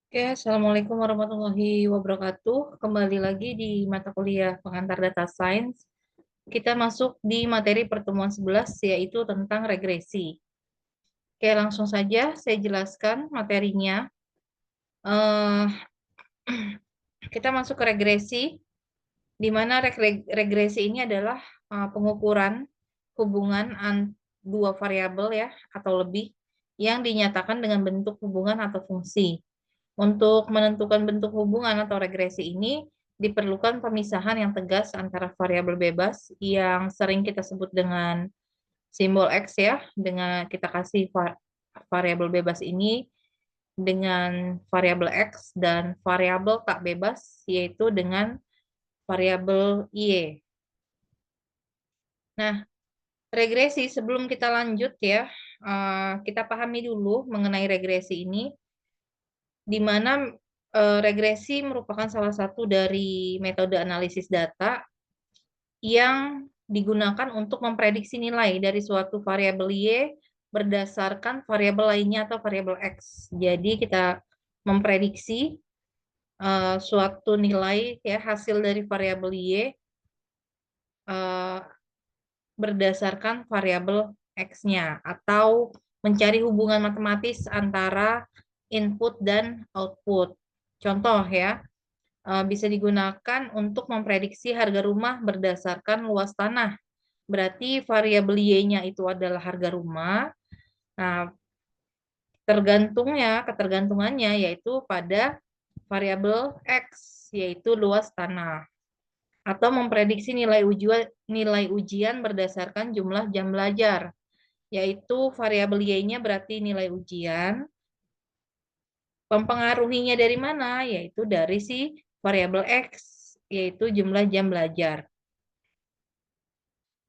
Oke, Assalamualaikum warahmatullahi wabarakatuh. Kembali lagi di mata kuliah pengantar data science. Kita masuk di materi pertemuan 11, yaitu tentang regresi. Oke, langsung saja saya jelaskan materinya. Eh, kita masuk ke regresi, di mana regresi ini adalah pengukuran hubungan dua variabel ya, atau lebih, yang dinyatakan dengan bentuk hubungan atau fungsi. Untuk menentukan bentuk hubungan atau regresi ini, diperlukan pemisahan yang tegas antara variabel bebas yang sering kita sebut dengan simbol X ya, dengan kita kasih variabel bebas ini dengan variabel X dan variabel tak bebas yaitu dengan variabel Y. Nah, regresi sebelum kita lanjut ya, kita pahami dulu mengenai regresi ini, di mana regresi merupakan salah satu dari metode analisis data yang digunakan untuk memprediksi nilai dari suatu variabel Y berdasarkan variabel lainnya atau variabel X. Jadi kita memprediksi suatu nilai ya hasil dari variabel Y uh, berdasarkan variabel X-nya atau mencari hubungan matematis antara input dan output. Contoh ya, bisa digunakan untuk memprediksi harga rumah berdasarkan luas tanah. Berarti variabel Y-nya itu adalah harga rumah. Nah, ketergantungannya yaitu pada variabel X, yaitu luas tanah. Atau memprediksi nilai ujian berdasarkan jumlah jam belajar, yaitu variabel Y-nya berarti nilai ujian. Mempengaruhinya dari mana? Yaitu dari si variabel X, yaitu jumlah jam belajar.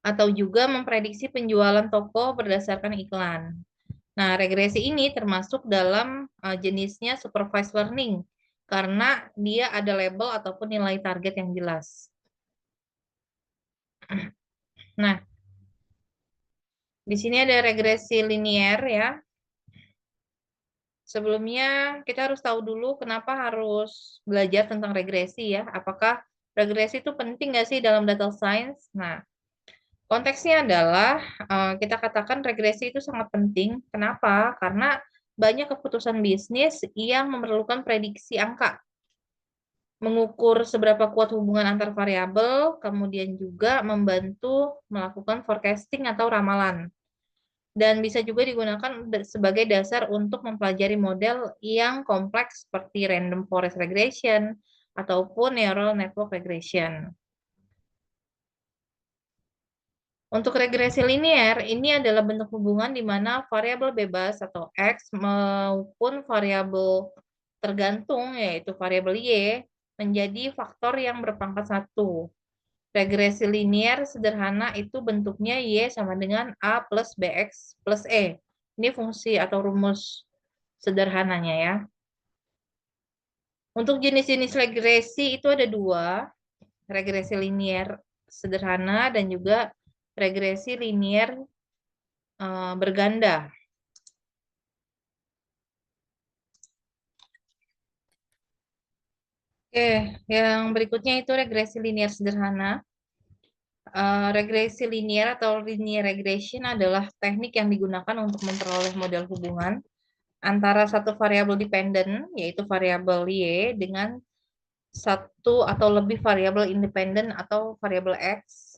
Atau juga memprediksi penjualan toko berdasarkan iklan. Nah, regresi ini termasuk dalam jenisnya supervised learning karena dia ada label ataupun nilai target yang jelas. Nah, di sini ada regresi linier ya. Sebelumnya kita harus tahu dulu kenapa harus belajar tentang regresi ya. Apakah regresi itu penting nggak sih dalam data science? Nah, konteksnya adalah kita katakan regresi itu sangat penting. Kenapa? Karena banyak keputusan bisnis yang memerlukan prediksi angka, mengukur seberapa kuat hubungan antar variabel, kemudian juga membantu melakukan forecasting atau ramalan. Dan bisa juga digunakan sebagai dasar untuk mempelajari model yang kompleks seperti random forest regression ataupun neural network regression. Untuk regresi linier, ini adalah bentuk hubungan di mana variabel bebas atau X maupun variabel tergantung, yaitu variabel Y, menjadi faktor yang berpangkat satu. Regresi linier sederhana itu bentuknya Y sama dengan A plus BX plus E. Ini fungsi atau rumus sederhananya ya. Untuk jenis-jenis regresi itu ada dua, regresi linier sederhana dan juga regresi linier berganda. Oke, yang berikutnya itu regresi linier sederhana. Regresi linier atau linear regression adalah teknik yang digunakan untuk memperoleh model hubungan antara satu variabel dependen, yaitu variabel Y, dengan satu atau lebih variabel independen atau variabel X.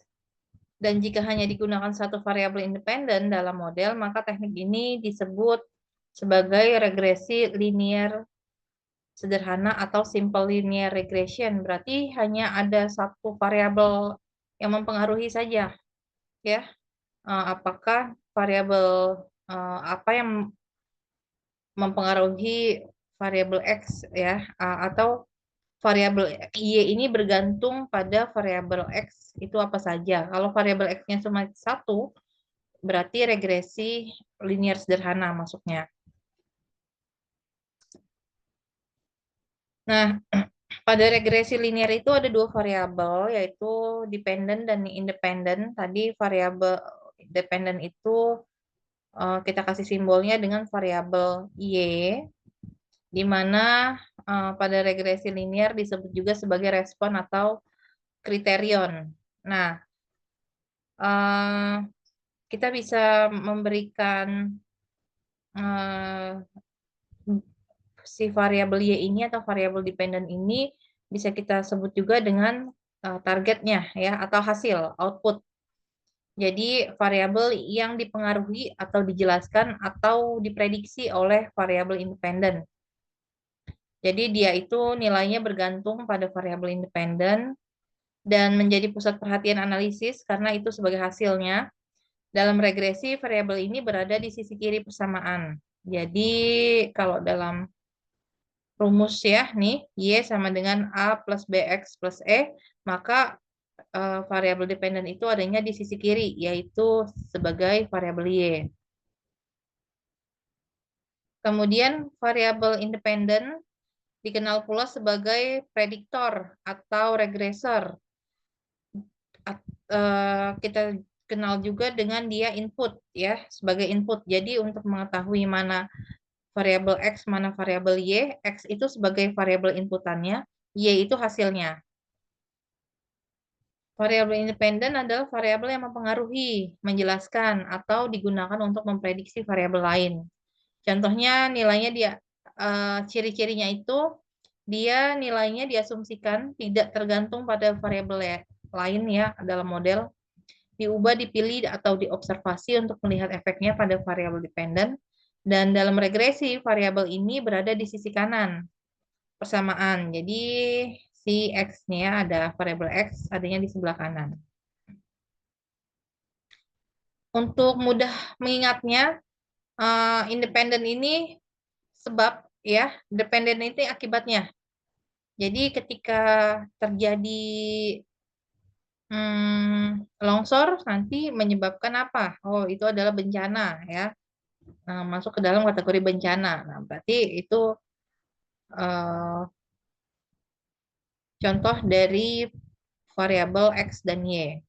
Dan jika hanya digunakan satu variabel independen dalam model, maka teknik ini disebut sebagai regresi linier sederhana atau simple linear regression. Berarti hanya ada satu variabel yang mempengaruhi saja, ya. Apakah variabel apa yang mempengaruhi variabel X ya, atau variabel Y ini bergantung pada variabel X itu apa saja. Kalau variabel X-nya cuma satu, berarti regresi linear sederhana masuknya. Nah, pada regresi linear itu ada dua variabel, yaitu dependent dan independent. Tadi variabel dependent itu kita kasih simbolnya dengan variabel Y. di mana pada regresi linear disebut juga sebagai respon atau kriterion. Nah, eh, kita bisa memberikan eh, si variabel Y ini atau variabel dependen ini bisa kita sebut juga dengan targetnya ya atau hasil output. Jadi variabel yang dipengaruhi atau dijelaskan atau diprediksi oleh variabel independen. Jadi dia itu nilainya bergantung pada variabel independen dan menjadi pusat perhatian analisis karena itu sebagai hasilnya. Dalam regresi, variabel ini berada di sisi kiri persamaan. Jadi kalau dalam rumus ya, nih, Y sama dengan A plus BX plus E, maka variabel dependen itu adanya di sisi kiri, yaitu sebagai variabel Y. Kemudian variabel independen dikenal pula sebagai prediktor atau regresor. Kita kenal juga dengan dia input ya, sebagai input. Jadi untuk mengetahui mana variabel X, mana variabel Y, X itu sebagai variabel inputannya, Y itu hasilnya. Variabel independen adalah variabel yang mempengaruhi, menjelaskan, atau digunakan untuk memprediksi variabel lain. Contohnya nilainya dia, ciri-cirinya itu dia nilainya diasumsikan tidak tergantung pada variabel lain ya dalam model, diubah, dipilih, atau diobservasi untuk melihat efeknya pada variabel dependen. Dan dalam regresi, variabel ini berada di sisi kanan persamaan. Jadi si X-nya ada variabel X adanya di sebelah kanan. Untuk mudah mengingatnya, independen ini sebab ya, dependen itu akibatnya. Jadi ketika terjadi longsor nanti menyebabkan apa? Oh, itu adalah bencana ya. Nah, masuk ke dalam kategori bencana. Nah, berarti itu eh, contoh dari variabel X dan Y.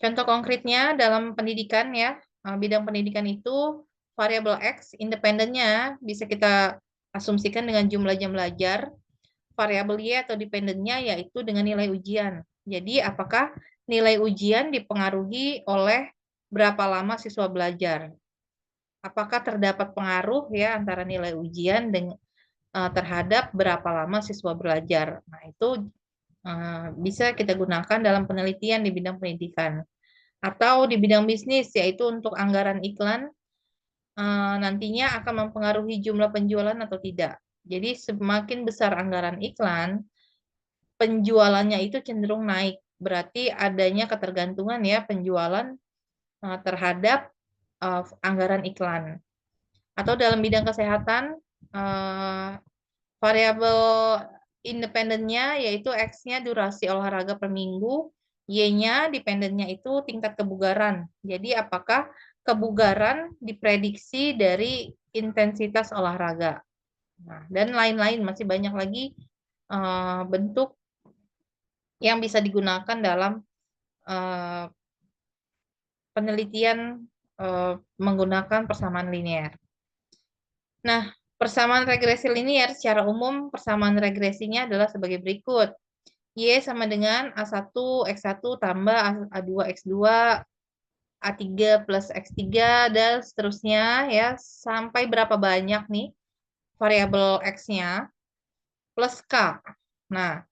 Contoh konkretnya dalam pendidikan ya, bidang pendidikan itu variabel X independennya bisa kita asumsikan dengan jumlah jam belajar, variabel Y atau dependennya yaitu dengan nilai ujian. Jadi apakah nilai ujian dipengaruhi oleh berapa lama siswa belajar? Apakah terdapat pengaruh ya antara nilai ujian dengan terhadap berapa lama siswa belajar? Nah, itu bisa kita gunakan dalam penelitian di bidang pendidikan atau di bidang bisnis, yaitu untuk anggaran iklan nantinya akan mempengaruhi jumlah penjualan atau tidak. Jadi semakin besar anggaran iklan, penjualannya itu cenderung naik. Berarti adanya ketergantungan ya penjualan terhadap anggaran iklan. Atau dalam bidang kesehatan, variabel independennya yaitu X-nya durasi olahraga per minggu, Y-nya dependennya itu tingkat kebugaran. Jadi apakah kebugaran diprediksi dari intensitas olahraga. Nah, dan lain-lain masih banyak lagi bentuk yang bisa digunakan dalam uh, penelitian menggunakan persamaan linear. Nah, persamaan regresi linear secara umum persamaan regresinya adalah sebagai berikut. Y sama dengan A1 X1 tambah A2 X2 A3 plus X3 dan seterusnya ya sampai berapa banyak nih variabel X-nya plus K. Nah,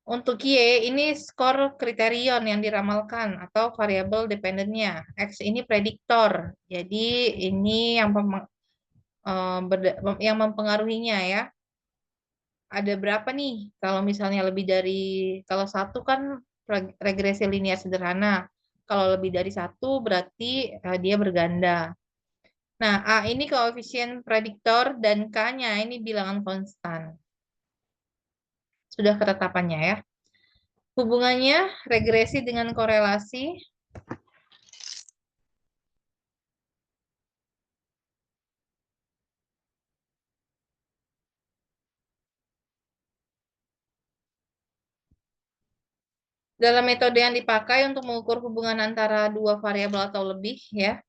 untuk Y ini skor kriterion yang diramalkan atau variabel dependennya. X ini prediktor. Jadi ini yang mempengaruhinya ya. Ada berapa nih? Kalau misalnya lebih dari, kalau satu kan regresi linear sederhana. Kalau lebih dari satu berarti dia berganda. Nah, A ini koefisien prediktor dan K-nya ini bilangan konstan. Sudah ketetapannya ya. Hubungannya regresi dengan korelasi. Dalam metode yang dipakai untuk mengukur hubungan antara dua variabel atau lebih ya,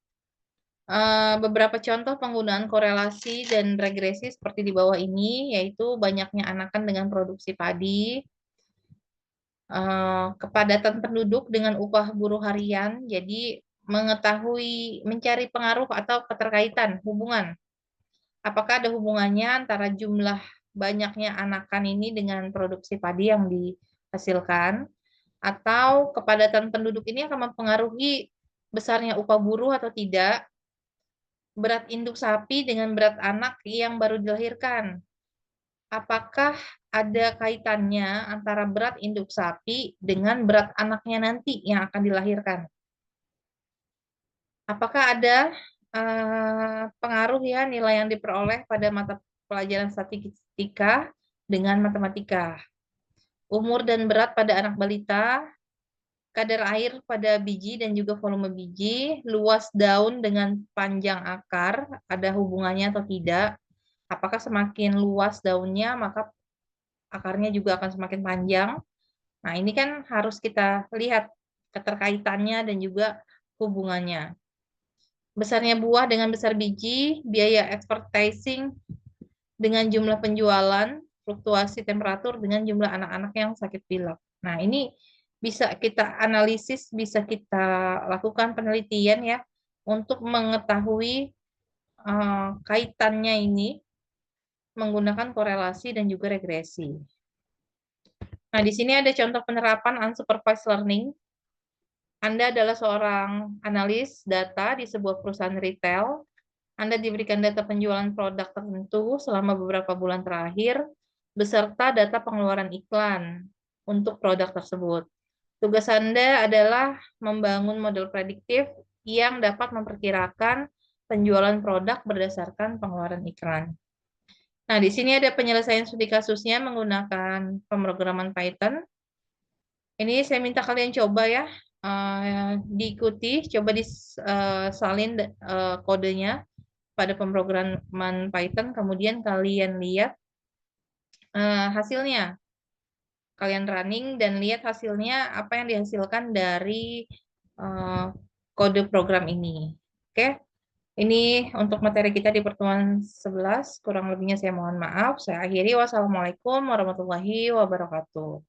Beberapa contoh penggunaan korelasi dan regresi seperti di bawah ini, yaitu banyaknya anakan dengan produksi padi, kepadatan penduduk dengan upah buruh harian, jadi mencari pengaruh atau keterkaitan hubungan. Apakah ada hubungannya antara jumlah banyaknya anakan ini dengan produksi padi yang dihasilkan, atau kepadatan penduduk ini akan mempengaruhi besarnya upah buruh atau tidak, berat induk sapi dengan berat anak yang baru dilahirkan. Apakah ada kaitannya antara berat induk sapi dengan berat anaknya nanti yang akan dilahirkan? Apakah ada pengaruh ya nilai yang diperoleh pada mata pelajaran statistika dengan matematika? Umur dan berat pada anak balita, kadar air pada biji dan juga volume biji, luas daun dengan panjang akar, ada hubungannya atau tidak? Apakah semakin luas daunnya, maka akarnya juga akan semakin panjang? Nah, ini kan harus kita lihat keterkaitannya dan juga hubungannya. Besarnya buah dengan besar biji, biaya advertising dengan jumlah penjualan, fluktuasi temperatur dengan jumlah anak-anak yang sakit pilek. Nah, ini bisa kita analisis, bisa kita lakukan penelitian ya untuk mengetahui kaitannya ini menggunakan korelasi dan juga regresi. Nah, di sini ada contoh penerapan unsupervised learning. Anda adalah seorang analis data di sebuah perusahaan retail. Anda diberikan data penjualan produk tertentu selama beberapa bulan terakhir, beserta data pengeluaran iklan untuk produk tersebut. Tugas Anda adalah membangun model prediktif yang dapat memperkirakan penjualan produk berdasarkan pengeluaran iklan. Nah, di sini ada penyelesaian studi kasusnya menggunakan pemrograman Python. Ini saya minta kalian coba ya, diikuti, coba disalin kodenya pada pemrograman Python, kemudian kalian lihat hasilnya. Kalian running dan lihat hasilnya apa yang dihasilkan dari kode program ini. Oke, ini untuk materi kita di pertemuan 11. Kurang lebihnya saya mohon maaf. Saya akhiri. Wassalamualaikum warahmatullahi wabarakatuh.